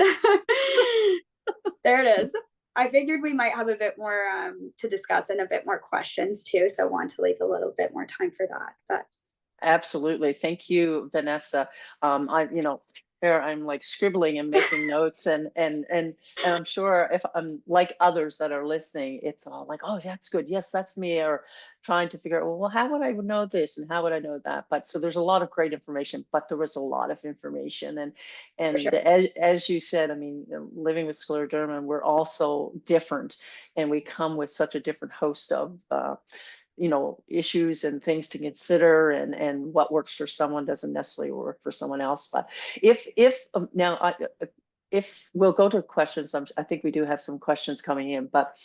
there it is. I figured we might have a bit more to discuss and a bit more questions too. So I want to leave a little bit more time for that. But absolutely. Thank you, Vanessa. Here I'm like scribbling and making notes and I'm sure if I'm like others that are listening, it's all like, oh, that's good. Yes, that's me. Or trying to figure out, well, how would I know this and how would I know that? But so there's a lot of great information, but there was a lot of information. And sure. as you said, I mean, living with scleroderma, we're also different and we come with such a different host of issues and things to consider, and what works for someone doesn't necessarily work for someone else. But if we'll go to questions, I think we do have some questions coming in. But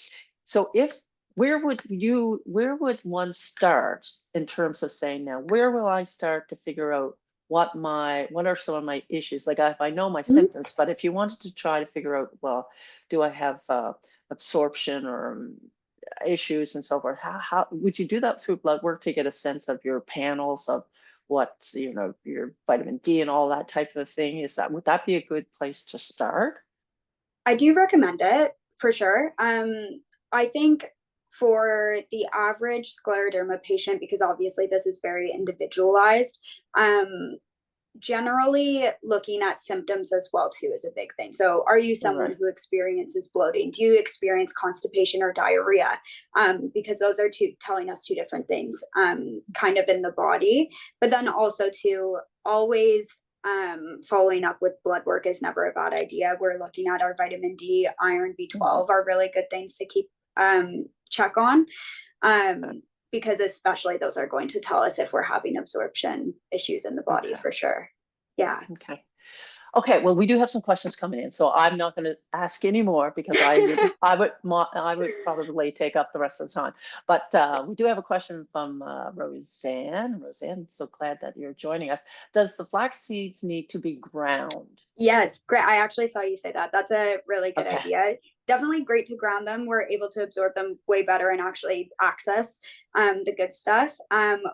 so where would one start in terms of saying, now where will I start to figure out what are some of my issues? Like if I know my symptoms, but if you wanted to try to figure out, well, do I have absorption or issues and so forth, how would you do that through blood work to get a sense of your panels of what your vitamin D and all that type of thing? Would that be a good place to start? I do recommend it for sure. I think for the average scleroderma patient, because obviously this is very individualized, generally looking at symptoms as well too is a big thing. So are you someone who experiences bloating? Do you experience constipation or diarrhea? Because those are telling us two different things kind of in the body. But then also to always following up with blood work is never a bad idea. We're looking at our vitamin D, iron, B12 are really good things to keep check on. Because especially those are going to tell us if we're having absorption issues in the body for sure. Yeah. Okay. Well, we do have some questions coming in, so I'm not going to ask any more because I would probably take up the rest of the time. But we do have a question from Roseanne. Roseanne, so glad that you're joining us. Does the flax seeds need to be ground? Yes, great. I actually saw you say that. That's a really good idea. Definitely great to ground them. We're able to absorb them way better and actually access the good stuff.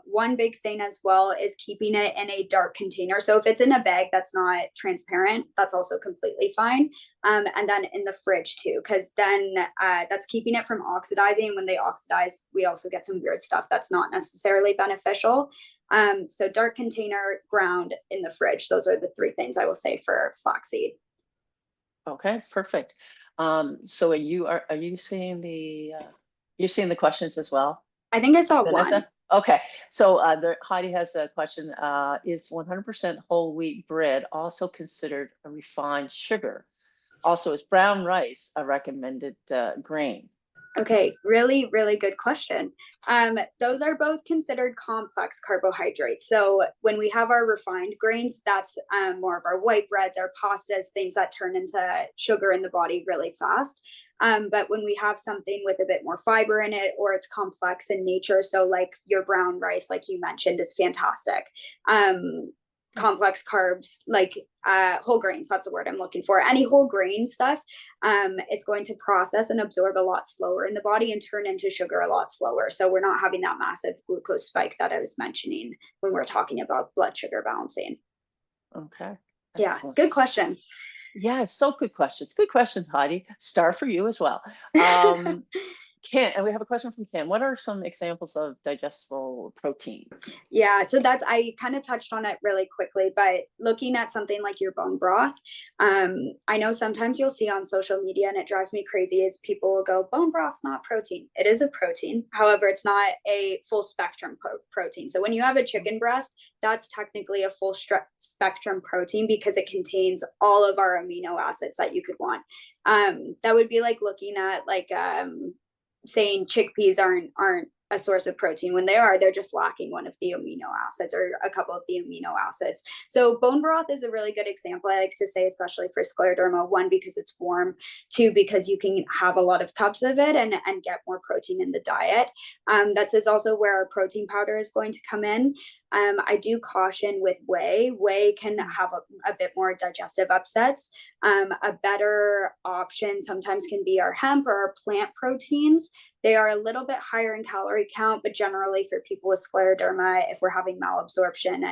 One big thing as well is keeping it in a dark container. So if it's in a bag that's not transparent, that's also completely fine. And then in the fridge too, because then that's keeping it from oxidizing. When they oxidize, we also get some weird stuff that's not necessarily beneficial. So dark container, ground, in the fridge. Those are the three things I will say for flaxseed. Okay, perfect. So are you seeing you're seeing the questions as well? I think I saw Vanessa? one. Okay, so Heidi has a question. Is 100% whole wheat bread also considered a refined sugar? Also, is brown rice a recommended grain? Okay, really, really good question. Those are both considered complex carbohydrates. So when we have our refined grains, that's more of our white breads, our pastas, things that turn into sugar in the body really fast. But when we have something with a bit more fiber in it, or it's complex in nature, so like your brown rice, like you mentioned, is fantastic. Complex carbs, like whole grains, that's the word I'm looking for. Any whole grain stuff is going to process and absorb a lot slower in the body and turn into sugar a lot slower. So we're not having that massive glucose spike that I was mentioning when we're talking about blood sugar balancing. Okay. Yeah, Excellent. good question. Yeah, so good questions. Good questions, Heidi. Star for you as well. Ken, and we have a question from Ken. What are some examples of digestible protein? Yeah, so I kind of touched on it really quickly, but looking at something like your bone broth, I know sometimes you'll see on social media, and it drives me crazy, is people will go, bone broth's not protein. It is a protein. However, it's not a full spectrum protein. So when you have a chicken breast, that's technically a full spectrum protein because it contains all of our amino acids that you could want. That would be like looking at like saying chickpeas aren't a source of protein when they're just lacking one of the amino acids or a couple of the amino acids. So bone broth is a really good example, I like to say, especially for scleroderma. One, because it's warm. Two, because you can have a lot of cups of it and get more protein in the diet. That is also where our protein powder is going to come in. I do caution with whey. Whey can have a bit more digestive upsets. A better option sometimes can be our hemp or our plant proteins. They are a little bit higher in calorie count, but generally for people with scleroderma, if we're having malabsorption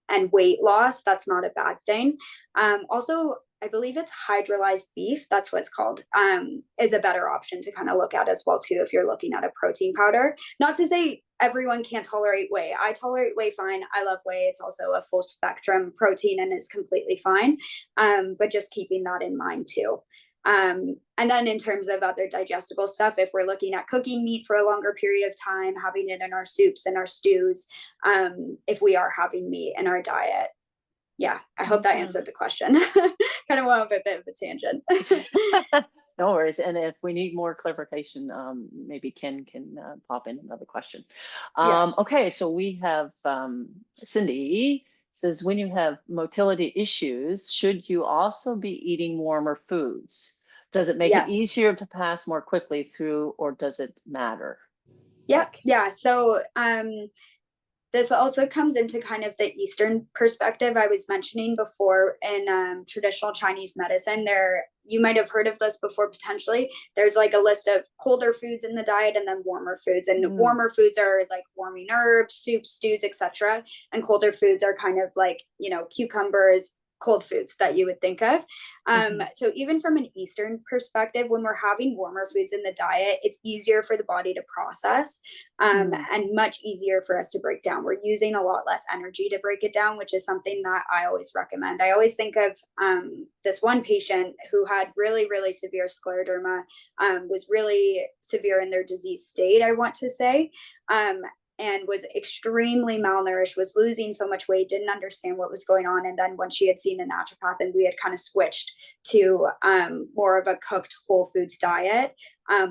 and weight loss, that's not a bad thing. Also, I believe it's hydrolyzed beef, that's what it's called, is a better option to kind of look at as well too if you're looking at a protein powder. Not to say everyone can't tolerate whey. I tolerate whey fine. I love whey. It's also a full spectrum protein and is completely fine. But just keeping that in mind too. And then in terms of other digestible stuff, if we're looking at cooking meat for a longer period of time, having it in our soups and our stews, if we are having meat in our diet. Yeah, I hope that answered the question. Kind of went off a bit of a tangent. No worries. And if we need more clarification, maybe Ken can pop in another question. Okay, so we have Cindy says, when you have motility issues, should you also be eating warmer foods? Does it make it easier to pass more quickly through, or does it matter? Yeah. So this also comes into kind of the Eastern perspective I was mentioning before. In traditional Chinese medicine, you might have heard of this before potentially. There's like a list of colder foods in the diet and then warmer foods. And warmer foods are like warming herbs, soups, stews, etc. And colder foods are kind of like, cucumbers, cold foods that you would think of. So even from an Eastern perspective, when we're having warmer foods in the diet, it's easier for the body to process and much easier for us to break down. We're using a lot less energy to break it down, which is something that I always recommend. I always think of this one patient who had really, really severe scleroderma, was really severe in their disease state, I want to say. And was extremely malnourished, was losing so much weight, didn't understand what was going on. And then when she had seen a naturopath and we had kind of switched to more of a cooked whole foods diet,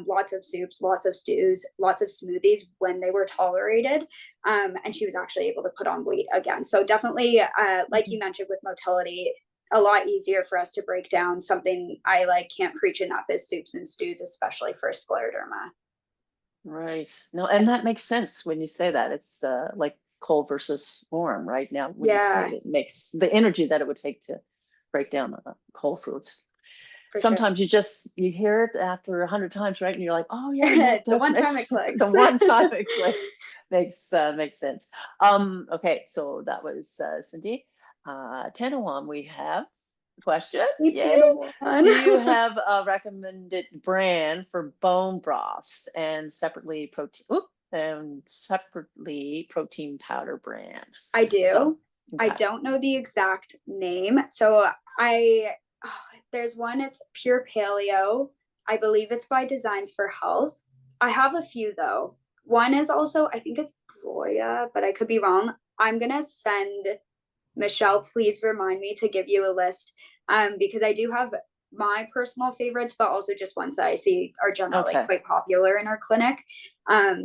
lots of soups, lots of stews, lots of smoothies when they were tolerated. And she was actually able to put on weight again. So definitely, like you mentioned with motility, a lot easier for us to break down. Something I can't preach enough is soups and stews, especially for scleroderma. Right. No, and that makes sense when you say that. It's like cold versus warm, right? Now, when you say it makes the energy that it would take to break down cold foods. Sometimes you hear it after 100 times, right? And you're like, oh yeah, it does the one time it clicks. The one time it clicks makes sense. Okay, so that was Cindy. Tanawam, we have question. Do you have a recommended brand for bone broths and separately protein powder brand? I do. So, okay. I don't know the exact name. So there's one, it's Pure Paleo. I believe it's by Designs for Health. I have a few though. One is also, I think it's Broya, but I could be wrong. I'm going to send Michelle, please remind me to give you a list because I do have my personal favorites, but also just ones that I see are generally Okay. quite popular in our clinic,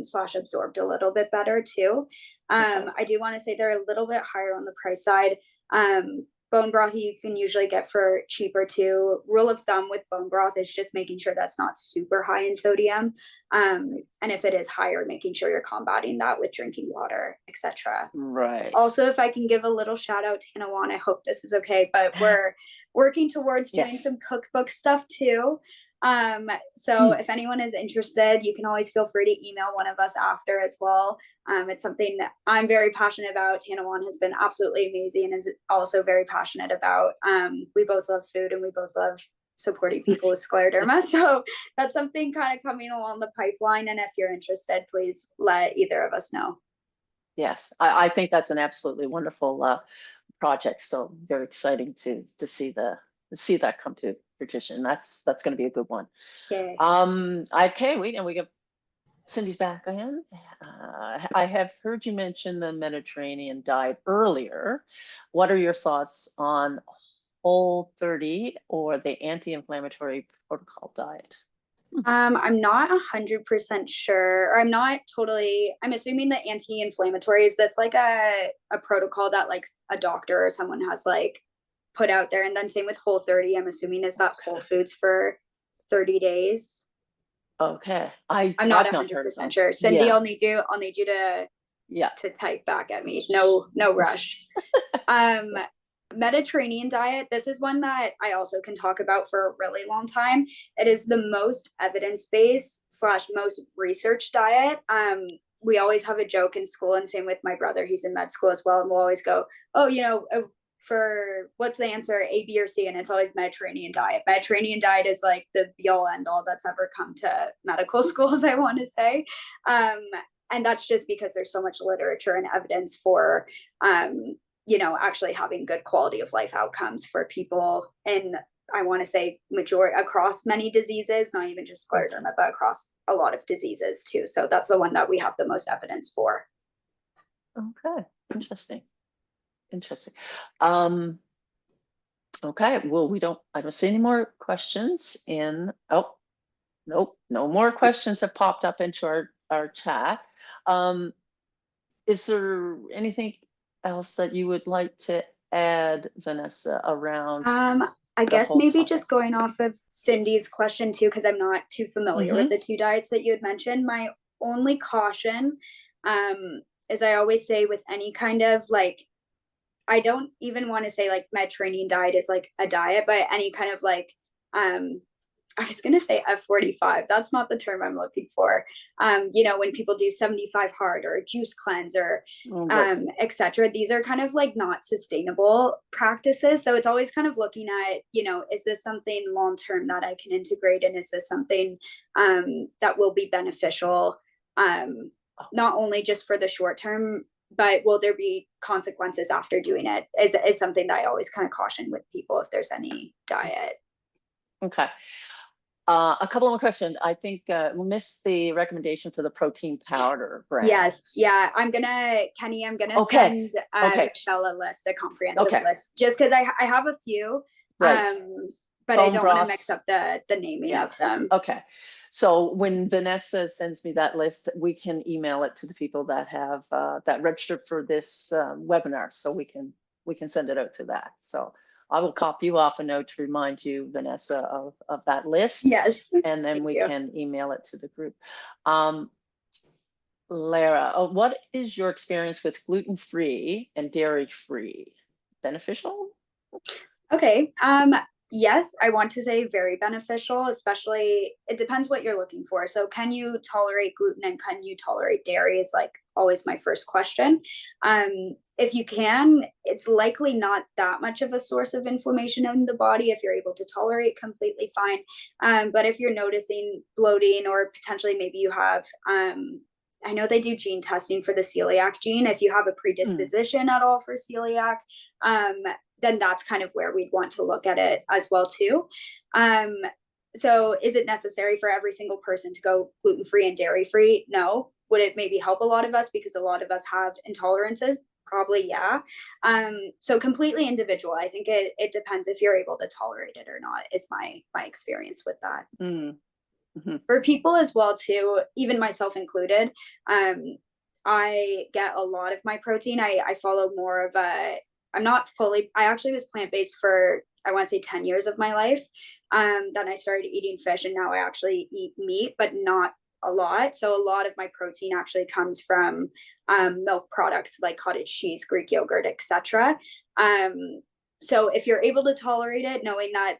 slash absorbed a little bit better too. Okay. I do want to say they're a little bit higher on the price side. Bone broth you can usually get for cheaper too. Rule of thumb with bone broth is just making sure that's not super high in sodium. And if it is higher, making sure you're combating that with drinking water, etc. Right. Also, if I can give a little shout out to Hannah Wan, I hope this is okay, but we're working towards doing Yes. some cookbook stuff too. So if anyone is interested, you can always feel free to email one of us after as well. It's something that I'm very passionate about. Hannah Wan has been absolutely amazing and is also very passionate about. We both love food and we both love supporting people with scleroderma. So that's something kind of coming along the pipeline. And if you're interested, please let either of us know. Yes, I think that's an absolutely wonderful project. So very exciting to see that come to fruition. That's going to be a good one. Okay. Okay, we got Cindy's back again. I have heard you mention the Mediterranean diet earlier. What are your thoughts on Whole30 or the anti-inflammatory protocol diet? I'm not 100% sure, or I'm assuming the anti-inflammatory, is this like a protocol that like a doctor or someone has like put out there? And then same with Whole30, I'm assuming is that Whole Foods for 30 days. Okay, I'm I've not not heard of 100% them. sure. Cindy, Yeah, I'll need you to yeah. type back at me. No rush. Um, Mediterranean diet, this is one that I also can talk about for a really long time. It is the most evidence-based slash most research diet. We always have a joke in school, and same with my brother, he's in med school as well, and we'll always go, oh, for what's the answer, A, B, or C, and it's always Mediterranean diet. Mediterranean diet is like the be all end all that's ever come to medical schools, I want to say. And that's just because there's so much literature and evidence for actually having good quality of life outcomes for people in, I want to say, majority across many diseases, not even just scleroderma, but across a lot of diseases too. So that's the one that we have the most evidence for. Okay, interesting. Okay, well, I don't see any more questions oh, nope, no more questions have popped up into our chat. Is there anything else that you would like to add, Vanessa, around I the guess whole maybe topic? just going off of Cindy's question too, because I'm not too familiar with the two diets that you had mentioned. My only caution is I always say with any kind of like, I don't even want to say like Mediterranean diet is like a diet, but any kind of like, I was going to say F45. That's not the term I'm looking for. When people do 75 hard or a juice cleanse or Right. etc. These are kind of like not sustainable practices. So it's always kind of looking at, is this something long-term that I can integrate? And is this something that will be beneficial, not only just for the short term, but will there be consequences after doing it is something that I always kind of caution with people if there's any diet. Okay. A couple more questions. I think we missed the recommendation for the protein powder brand. Yes. Yeah. Kenny, I'm gonna Okay. send Okay. Michelle a comprehensive Okay. list, just because I have a few, Right. but I Bone don't want to broth. mix up the naming of them. Okay. So when Vanessa sends me that list, we can email it to the people that have that registered for this webinar, so we can send it out to that. So I will copy you off a note to remind you, Vanessa, of that list. Yes. And then Thank we you. can email it to the group. Lara, what is your experience with gluten-free and dairy-free? Beneficial? Okay. Yes, I want to say very beneficial, especially it depends what you're looking for. So can you tolerate gluten and can you tolerate dairy is like always my first question. If you can, it's likely not that much of a source of inflammation in the body if you're able to tolerate, completely fine. But if you're noticing bloating or potentially maybe you have I know they do gene testing for the celiac gene. If you have a predisposition at all for celiac, then that's kind of where we'd want to look at it as well too. So is it necessary for every single person to go gluten-free and dairy-free? No. Would it maybe help a lot of us because a lot of us have intolerances? probably, yeah. So completely individual. I think it depends if you're able to tolerate it or not, is my experience with that. Mm-hmm. For people as well too, even myself included, I get a lot of my protein. I follow more of a, I actually was plant-based for, I want to say 10 years of my life. Then I started eating fish, and now I actually eat meat, but not a lot. So a lot of my protein actually comes from milk products like cottage cheese, Greek yogurt, etc. So if you're able to tolerate it, knowing that,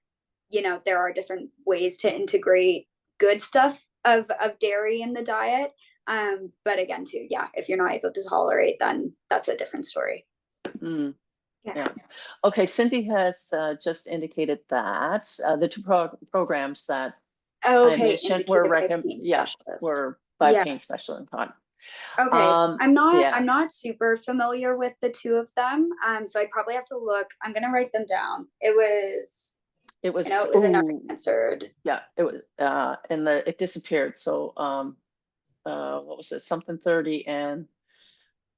there are different ways to integrate good stuff of dairy in the diet. But again, too, yeah, if you're not able to tolerate, then that's a different story. Mm. Yeah. Yeah. Okay. Cindy has just indicated that the two programs that I Okay, mentioned were indicated by pain specialist. were by pain Yes. specialist. Okay. I'm Yeah. not super familiar with the two of them. So I'd probably have to look. I'm gonna write them down. It was another answered. Yeah, it was and it disappeared. So what was it? Something 30, and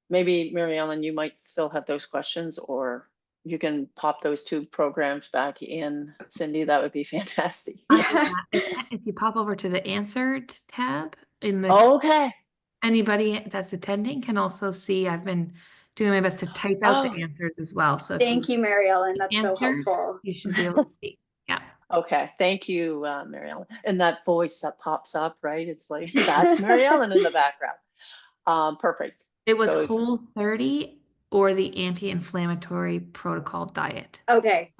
maybe Mary Ellen, you might still have those questions, or you can pop those two programs back in, Cindy. That would be fantastic. If you pop over to the answered tab in the Okay. anybody that's attending can also see. I've been doing my best to type out the answers as well. So thank you, Mary Ellen. That's so helpful. You should be able to see. Yeah. Okay. Thank you, Mary Ellen. And that voice that pops up, right? It's like, that's Mary Ellen in the background. Perfect. It was Whole30 or the anti-inflammatory protocol diet. Okay.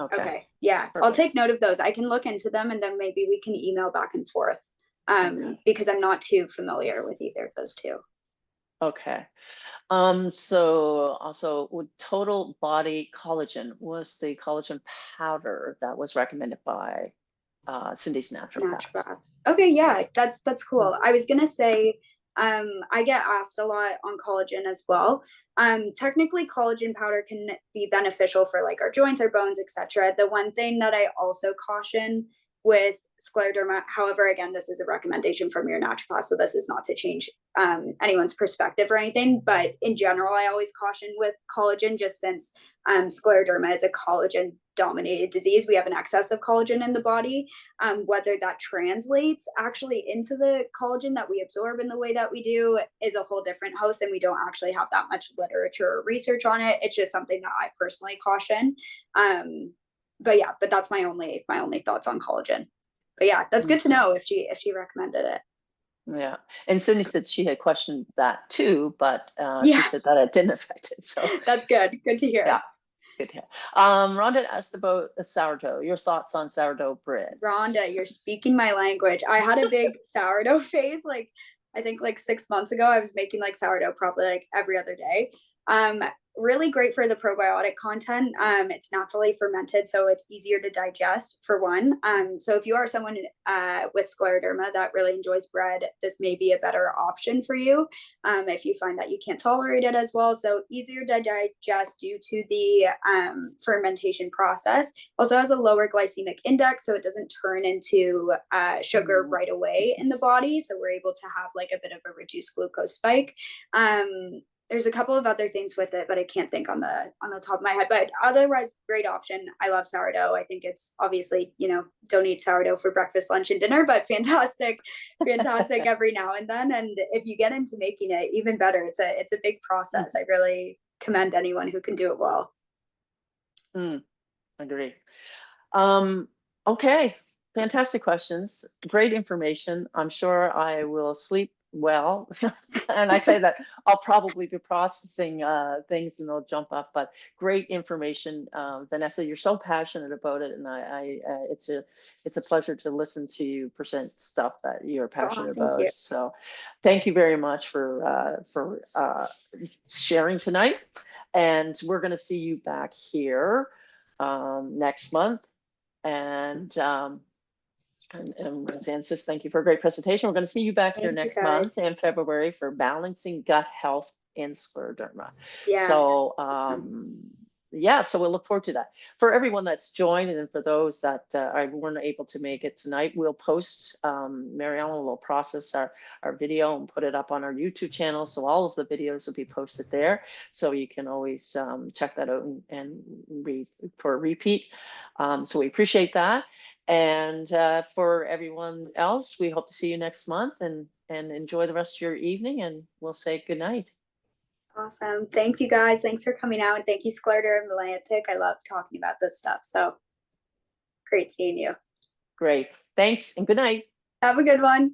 Yeah. Perfect. I'll take note of those. I can look into them, and then maybe we can email back and forth. Because I'm not too familiar with either of those two. Okay. So also with total body collagen was the collagen powder that was recommended by Cindy's naturopath. Okay, yeah, that's cool. I was gonna say, I get asked a lot on collagen as well. Technically collagen powder can be beneficial for like our joints, our bones, etc. The one thing that I also caution with scleroderma, however, again, this is a recommendation from your naturopath, so this is not to change anyone's perspective or anything, but in general, I always caution with collagen, just since scleroderma is a collagen dominated disease. We have an excess of collagen in the body. Whether that translates actually into the collagen that we absorb in the way that we do is a whole different host, and we don't actually have that much literature or research on it. It's just something that I personally caution. But that's my only thoughts on collagen. But yeah, that's good to know if she recommended it. Yeah, and Cindy said she had questioned that too, but she said that it didn't affect it. So that's good. Good to hear. Yeah, good to hear. Rhonda asked about sourdough. Your thoughts on sourdough bread? Rhonda, you're speaking my language. I had a big sourdough phase. Like I think like 6 months ago, I was making like sourdough probably like every other day. Really great for the probiotic content. It's naturally fermented, so it's easier to digest for one. So if you are someone with scleroderma that really enjoys bread, this may be a better option for you if you find that you can't tolerate it as well. So easier to digest due to the fermentation process. Also has a lower glycemic index, so it doesn't turn into sugar right away in the body. So we're able to have like a bit of a reduced glucose spike. There's a couple of other things with it, but I can't think on the top of my head. But otherwise, great option. I love sourdough. I think it's obviously, don't eat sourdough for breakfast, lunch, and dinner, but fantastic every now and then. And if you get into making it, even better. It's a big process. I really commend anyone who can do it well. Agree. Okay, fantastic questions. Great information. I'm sure I will sleep well. And I say that I'll probably be processing things and they'll jump up, but great information. Vanessa, you're so passionate about it, and it's a pleasure to listen to you present stuff that you're passionate about. You. So thank you very much for sharing tonight. And we're going to see you back here next month. And Roseanne says, thank you for a great presentation. We're going to see you back here next month in February for balancing gut health in scleroderma. Yeah. So yeah, so we'll look forward to that. For everyone that's joined, and for those that weren't able to make it tonight, we'll post, Mary Ellen will process our video and put it up on our YouTube channel. So all of the videos will be posted there. So you can always check that out and read for a repeat. So we appreciate that. And for everyone else, we hope to see you next month, and enjoy the rest of your evening, and we'll say good night. Awesome. Thanks, you guys. Thanks for coming out. And thank you, Scleroderma Atlantic. I love talking about this stuff. So great seeing you. Great. Thanks and good night. Have a good one.